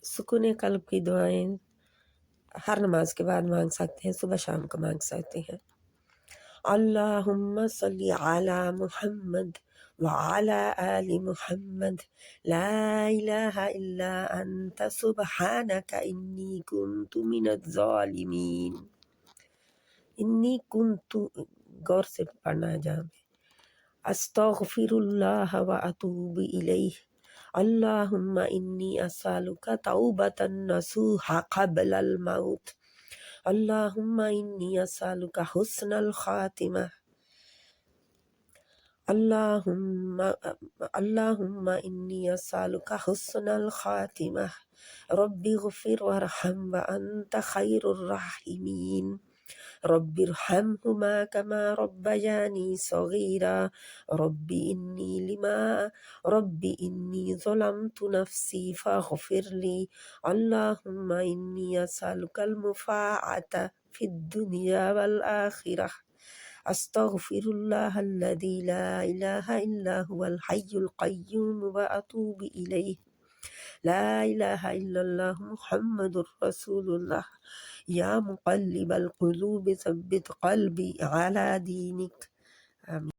सुकून कल्ब की दुआएं हर नमाज के बाद मांग सकते हैं, सुबह शाम को मांग सकते हैं। अल्लाहुम्मा सल्ली अला मुहम्मद व अला आलि मुहम्मद ला इलाहा इल्ला अंता सुब्हानका इन्नी कुन्तु मिनज़ ज़ालिमीन। इन्नी कुन्तु, गौर से पढ़ना है जहाँ पे, अस्तगफिरुल्लाह व अतूबु इलैह। अल्लाहुम्मा इन्नी अस्अलुका तौबतन नसूहा क़ब्लल मौत। अल्लाहुम्मा इन्नी अस्अलुका हुस्नल खातिमा। अल्लाहुम्मा इन्नी अस्अलुका हुस्नल खातिमा। रब्बिग़फिर वरहम व अंत खैरुर राहिमीन। रब्बिरहमहुमा कमा रब्बयानी सगीरा। रब्बि इन्नी ज़लमतु नफ्सी फ़ग़फ़िरली। अल्लाहुम्मा इन्नी अस्अलुकल मुफ़ाअता फ़िद्दुनिया वल आखिरह। अस्तग़फिरुल्लाहल्लज़ी ला इलाहा इल्ला हुवल हय्युल क़य्यूम व अतूबु इलैह। ला इलाहा इल्लल्लाह मुहम्मदुर रसूलुल्लाह। या मुक़ल्लिबल क़ुलूब सब्बित क़ल्बी अला दीनिक। आमीन।